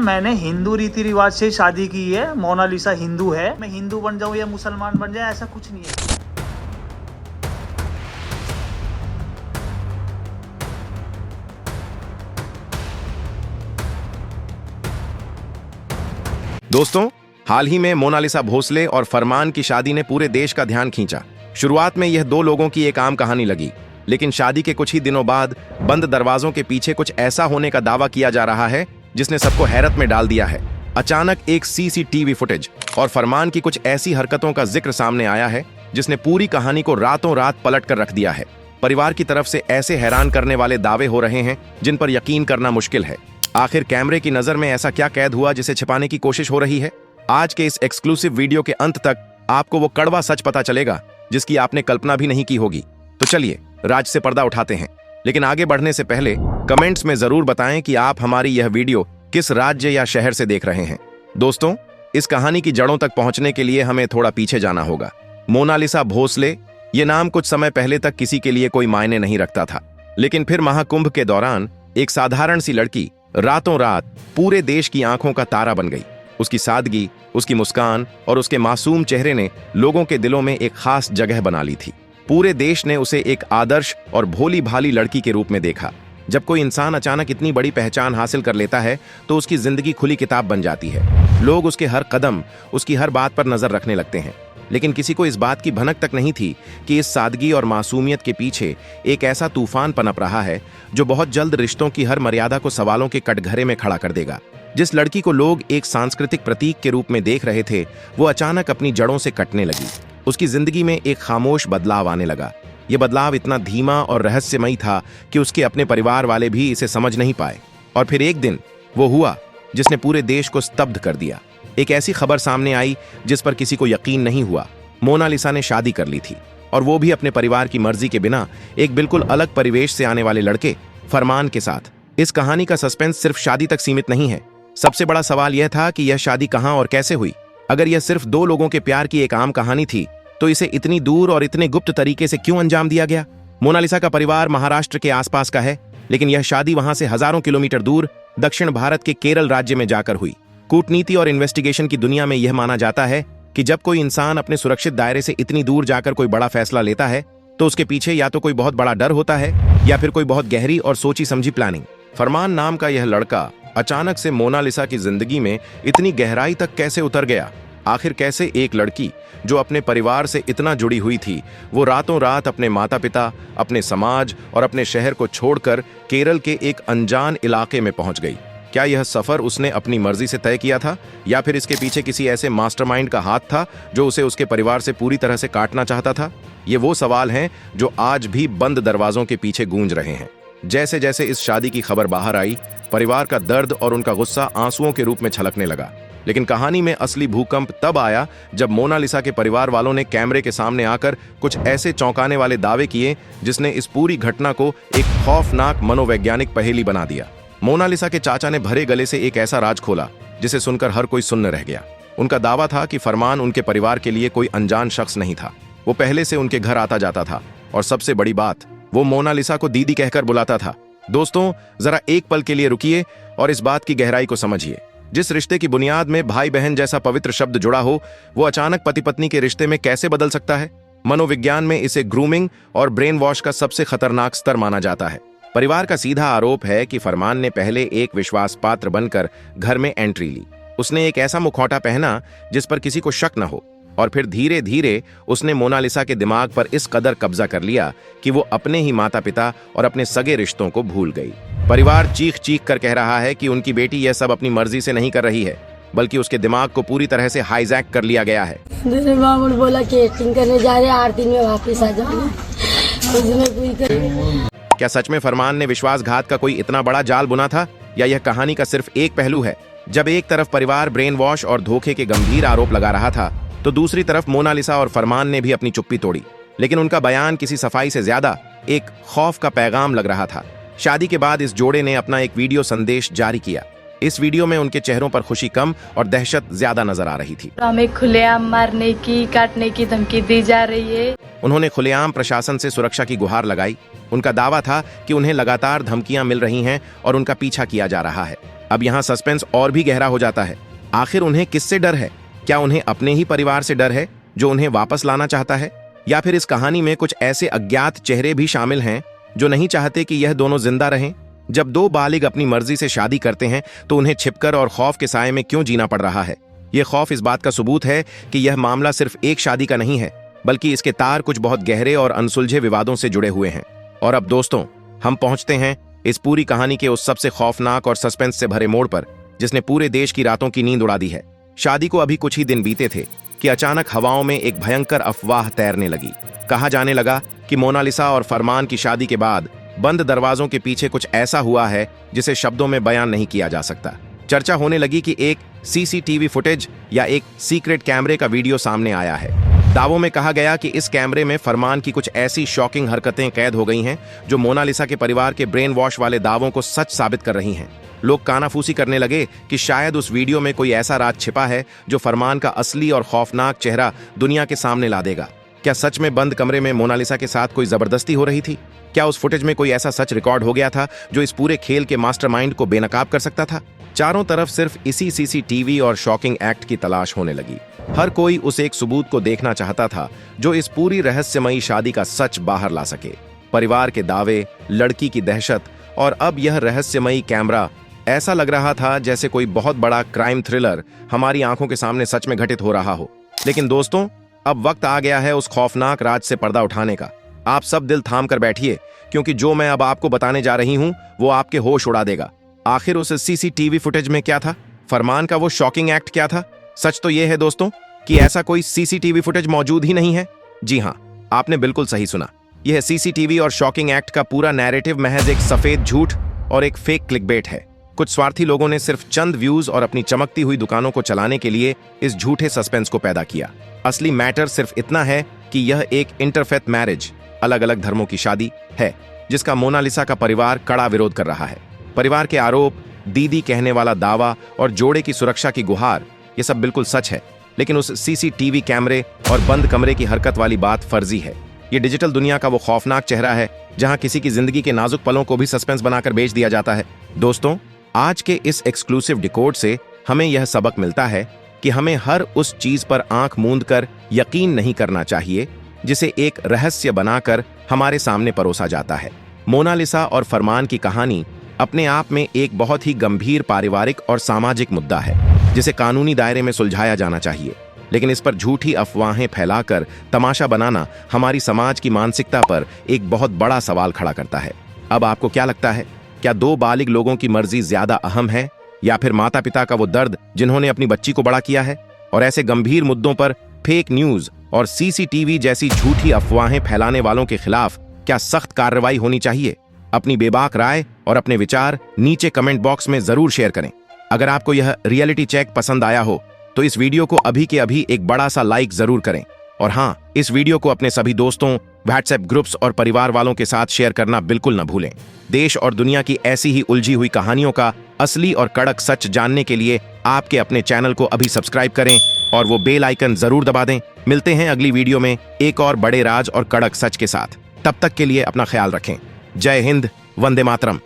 मैंने हिंदू रीति रिवाज से शादी की है। मोनालिसा हिंदू है। मैं हिंदू बन जाऊं या मुसलमान बन जाए ऐसा कुछ नहीं है। दोस्तों, हाल ही में मोनालिसा भोसले और फरमान की शादी ने पूरे देश का ध्यान खींचा। शुरुआत में यह दो लोगों की एक आम कहानी लगी, लेकिन शादी के कुछ ही दिनों बाद बंद दरवाजों के पीछे कुछ ऐसा होने का दावा किया जा रहा है जिसने सबको हैरत में डाल दिया है। अचानक एक सीसीटीवी फुटेज और फरमान की कुछ ऐसी हरकतों का जिक्र सामने आया है जिसने पूरी कहानी को रातों रात पलट कर रख दिया है। परिवार की तरफ से ऐसे हैरान करने वाले दावे हो रहे हैं जिन पर यकीन करना मुश्किल है। आखिर कैमरे की नजर में ऐसा क्या कैद हुआ जिसे छिपाने की कोशिश हो रही है? आज के इस एक्सक्लूसिव वीडियो के अंत तक आपको वो कड़वा सच पता चलेगा जिसकी आपने कल्पना भी नहीं की होगी। तो चलिए राज से पर्दा उठाते हैं, लेकिन आगे बढ़ने से पहले कमेंट्स में जरूर बताएं कि आप हमारी यह वीडियो किस राज्य या शहर से देख रहे हैं। दोस्तों, इस कहानी की जड़ों तक पहुंचने के लिए हमें थोड़ा पीछे जाना होगा। मोनालिसा भोसले ये नाम कुछ समय पहले तक किसी के लिए कोई मायने नहीं रखता था, लेकिन फिर महाकुंभ के दौरान एक साधारण सी लड़की रातों रात पूरे देश की आंखों का तारा बन गई। उसकी सादगी, उसकी मुस्कान और उसके मासूम चेहरे ने लोगों के दिलों में एक खास जगह बना ली थी। पूरे देश ने उसे एक आदर्श और भोली भाली लड़की के रूप में देखा। जब कोई इंसान अचानक इतनी बड़ी पहचान हासिल कर लेता है तो उसकी जिंदगी खुली किताब बन जाती है। लोग उसके हर कदम, उसकी हर बात पर नजर रखने लगते हैं, लेकिन किसी को इस बात की भनक तक नहीं थी कि इस सादगी और मासूमियत के पीछे एक ऐसा तूफान पनप रहा है जो बहुत जल्द रिश्तों की हर मर्यादा को सवालों के कटघरे में खड़ा कर देगा। जिस लड़की को लोग एक सांस्कृतिक प्रतीक के रूप में देख रहे थे, वो अचानक अपनी जड़ों से कटने लगी। उसकी जिंदगी में एक खामोश बदलाव आने लगा। यह बदलाव इतना धीमा और रहस्यमयी था कि उसके अपने परिवार वाले भी इसे समझ नहीं पाए। और फिर एक दिन वो हुआ जिसने पूरे देश को स्तब्ध कर दिया। एक ऐसी खबर सामने आई जिस पर किसी को यकीन नहीं हुआ। मोनालिसा ने शादी कर ली थी, और वो भी अपने परिवार की मर्जी के बिना, एक बिल्कुल अलग परिवेश से आने वाले लड़के फरमान के साथ। इस कहानी का सस्पेंस सिर्फ शादी तक सीमित नहीं है। सबसे बड़ा सवाल यह था कि यह शादी कहां और कैसे हुई। अगर यह सिर्फ दो लोगों के प्यार की एक आम कहानी थी तो इसे इतनी दूर और इतने गुप्त तरीके से क्यों अंजाम दिया गया? मोनालिसा का परिवार महाराष्ट्र के आसपास का है, लेकिन यह शादी वहां से हजारों किलोमीटर दूर दक्षिण भारत के केरल राज्य में जाकर हुई। कूटनीति और इन्वेस्टिगेशन की दुनिया में यह माना जाता है कि जब कोई इंसान अपने सुरक्षित दायरे से इतनी दूर जाकर कोई बड़ा फैसला लेता है तो उसके पीछे या तो कोई बहुत बड़ा डर होता है या फिर कोई बहुत गहरी और सोची समझी प्लानिंग। फरमान नाम का यह लड़का अचानक से मोनालिसा की जिंदगी में इतनी गहराई तक कैसे उतर गया? आखिर कैसे एक लड़की जो अपने परिवार से इतना जुड़ी हुई थी, वो रातों रात अपने माता पिता, अपने समाज और अपने शहर को छोड़कर केरल के एक अनजान इलाके में पहुंच गई? क्या यह सफर उसने अपनी मर्जी से तय किया था, या फिर इसके पीछे किसी ऐसे मास्टरमाइंड का हाथ था जो उसे उसके परिवार से पूरी तरह से काटना चाहता था? ये वो सवाल हैं जो आज भी बंद दरवाजों के पीछे गूंज रहे हैं। जैसे जैसे इस शादी की खबर बाहर आई, परिवार का दर्द और उनका गुस्सा आंसुओं के रूप में छलकने लगा। लेकिन कहानी में असली भूकंप तब आया जब मोनालिसा के परिवार वालों ने कैमरे के सामने आकर कुछ ऐसे चौंकाने वाले दावे किए जिसने इस पूरी घटना को एक खौफनाक मनोवैज्ञानिक पहेली बना दिया। मोनालिसा के चाचा ने भरे गले से एक ऐसा राज खोला जिसे सुनकर हर कोई सुन्न रह गया। उनका दावा था कि फरमान उनके परिवार के लिए कोई अनजान शख्स नहीं था। वो पहले से उनके घर आता जाता था, और सबसे बड़ी बात, वो मोनालिसा को दीदी कहकर बुलाता था। दोस्तों, जरा एक पल के लिए रुकिए और इस बात की गहराई को समझिए। जिस रिश्ते की बुनियाद में भाई बहन जैसा पवित्र शब्द जुड़ा हो, वो अचानक पति पत्नी के रिश्ते में कैसे बदल सकता है? मनोविज्ञान में इसे ग्रूमिंग और ब्रेन वॉश का सबसे खतरनाक स्तर माना जाता है। परिवार का सीधा आरोप है कि फरमान ने पहले एक विश्वास पात्र बनकर घर में एंट्री ली। उसने एक ऐसा मुखौटा पहना जिस पर किसी को शक न हो, और फिर धीरे धीरे उसने मोनालिसा के दिमाग पर इस कदर कब्जा कर लिया कि वो अपने ही माता पिता और अपने सगे रिश्तों को भूल गई। परिवार चीख चीख कर कह रहा है कि उनकी बेटी यह सब अपनी मर्जी से नहीं कर रही है, बल्कि उसके दिमाग को पूरी तरह से हाईजैक कर लिया गया है। मामूल बोला कि एक्टिंग करने जा रहे हैं, 8 दिन में वापस आ जाओगे। क्या सच में फरमान ने विश्वासघात का कोई इतना बड़ा जाल बुना था, या यह कहानी का सिर्फ एक पहलू है? जब एक तरफ परिवार ब्रेन वॉश और धोखे के गंभीर आरोप लगा रहा था, तो दूसरी तरफ मोनालिसा और फरमान ने भी अपनी चुप्पी तोड़ी। लेकिन उनका बयान किसी सफाई से ज्यादा एक खौफ का पैगाम लग रहा था। शादी के बाद इस जोड़े ने अपना एक वीडियो संदेश जारी किया। इस वीडियो में उनके चेहरों पर खुशी कम और दहशत ज्यादा नजर आ रही थी। हमें खुलेआम मारने की, काटने की धमकी दी जा रही है। उन्होंने खुलेआम प्रशासन से सुरक्षा की गुहार लगाई। उनका दावा था कि उन्हें लगातार धमकियां मिल रही हैं और उनका पीछा किया जा रहा है। अब यहाँ सस्पेंस और भी गहरा हो जाता है। आखिर उन्हें किससे डर है? क्या उन्हें अपने ही परिवार से डर है जो उन्हें वापस लाना चाहता है, या फिर इस कहानी में कुछ ऐसे अज्ञात चेहरे भी शामिल हैं जो नहीं चाहते कि यह दोनों जिंदा रहें? जब दो बालिग अपनी मर्जी से शादी करते हैं तो उन्हें छिपकर और खौफ के साए में क्यों जीना पड़ रहा है? यह खौफ इस बात का सबूत है कि यह मामला सिर्फ एक शादी का नहीं है, बल्कि इसके तार कुछ बहुत गहरे और अनसुलझे विवादों से जुड़े हुए हैं। और अब दोस्तों, हम पहुंचते हैं इस पूरी कहानी के उस सबसे खौफनाक और सस्पेंस से भरे मोड़ पर जिसने पूरे देश की रातों की नींद उड़ा दी है। शादी को अभी कुछ ही दिन बीते थे कि अचानक हवाओं में एक भयंकर अफवाह तैरने लगी। कहा जाने लगा कि मोनालिसा और फरमान की शादी के बाद बंद दरवाजों के पीछे कुछ ऐसा हुआ है जिसे शब्दों में बयान नहीं किया जा सकता। चर्चा होने लगी कि एक सीसीटीवी फुटेज या एक सीक्रेट कैमरे का वीडियो सामने आया है। दावों में कहा गया कि इस कैमरे में फरमान की कुछ ऐसी शॉकिंग हरकतें कैद हो गई हैं जो मोनालिसा के परिवार के ब्रेन वॉश वाले दावों को सच साबित कर रही हैं। लोग कानाफूसी करने लगे कि शायद उस वीडियो में कोई ऐसा राज छिपा है जो फरमान का असली और खौफनाक चेहरा दुनिया के सामने ला देगा। क्या सच में बंद कमरे में मोनालिसा के साथ कोई जबरदस्ती हो रही थी? क्या उस फुटेज में कोई ऐसा सच रिकॉर्ड हो गया था जो इस पूरे खेल के मास्टरमाइंड को बेनकाब कर सकता था? चारों तरफ सिर्फ इसी सीसीटीवी और शॉकिंग एक्ट की तलाश होने लगी। हर कोई उस एक सबूत को देखना चाहता था जो इस पूरी रहस्यमयी शादी का सच बाहर ला सके। परिवार के दावे, लड़की की दहशत और अब यह रहस्यमयी कैमरा, ऐसा लग रहा था जैसे कोई बहुत बड़ा क्राइम थ्रिलर हमारी आंखों के सामने सच में घटित हो रहा हो। लेकिन दोस्तों, अब वक्त आ गया है उस खौफनाक राज से पर्दा उठाने का। आप सब दिल थाम कर बैठिए, क्योंकि जो मैं अब आपको बताने जा रही हूं वो आपके होश उड़ा देगा। आखिर उस सीसीटीवी फुटेज में क्या था? फरमान का वो शॉकिंग एक्ट क्या था? सच तो यह है दोस्तों कि ऐसा कोई सीसीटीवी फुटेज मौजूद ही नहीं है। जी हां, आपने बिल्कुल सही सुना। यह सीसीटीवी और शॉकिंग एक्ट का पूरा नैरेटिव महज एक सफेद झूठ और एक फेक क्लिकबेट है। कुछ स्वार्थी लोगों ने सिर्फ चंद व्यूज और अपनी चमकती हुई दुकानों को चलाने के लिए इस झूठे सस्पेंस को पैदा किया। असली मैटर सिर्फ इतना है कि यह एक इंटरफेथ मैरिज, अलग अलग धर्मों की शादी है जिसका मोनालिसा का परिवार कड़ा विरोध कर रहा है। परिवार के आरोप, दीदी कहने वाला दावा और जोड़े की सुरक्षा की गुहार, ये सब बिल्कुल सच है। लेकिन उस सीसीटीवी कैमरे और बंद कमरे की हरकत वाली बात फर्जी है। ये डिजिटल दुनिया का वो खौफनाक चेहरा है जहां किसी की जिंदगी के नाजुक पलों को भी सस्पेंस बनाकर बेच दिया जाता है। दोस्तों, आज के इस एक्सक्लूसिव डिकोड से हमें यह सबक मिलता है कि हमें हर उस चीज पर आंख मूंद कर यकीन नहीं करना चाहिए जिसे एक रहस्य बनाकर हमारे सामने परोसा जाता है। मोनालिसा और फरमान की कहानी अपने आप में एक बहुत ही गंभीर पारिवारिक और सामाजिक मुद्दा है जिसे कानूनी दायरे में सुलझाया जाना चाहिए। लेकिन इस पर झूठी अफवाहें फैलाकर तमाशा बनाना हमारी समाज की मानसिकता पर एक बहुत बड़ा सवाल खड़ा करता है। अब आपको क्या लगता है? क्या दो बालिग लोगों की मर्जी ज्यादा अहम है या फिर माता पिता का वो दर्द जिन्होंने अपनी बच्ची को बड़ा किया है? और ऐसे गंभीर मुद्दों पर फेक न्यूज और सीसीटीवी जैसी झूठी अफवाहें फैलाने वालों के खिलाफ क्या सख्त कार्रवाई होनी चाहिए? अपनी बेबाक राय और अपने विचार नीचे कमेंट बॉक्स में जरूर शेयर करें। अगर आपको यह रियलिटी चेक पसंद आया हो तो इस वीडियो को अभी के अभी एक बड़ा सा लाइक जरूर करें। और हाँ, इस वीडियो को अपने सभी दोस्तों, व्हाट्सएप ग्रुप्स और परिवार वालों के साथ शेयर करना बिल्कुल न भूलें। देश और दुनिया की ऐसी ही उलझी हुई कहानियों का असली और कड़क सच जानने के लिए आपके अपने चैनल को अभी सब्सक्राइब करें और वो बेल आइकन जरूर दबा दें। मिलते हैं अगली वीडियो में एक और बड़े राज और कड़क सच के साथ। तब तक के लिए अपना ख्याल रखें। जय हिंद, वंदे मातरम।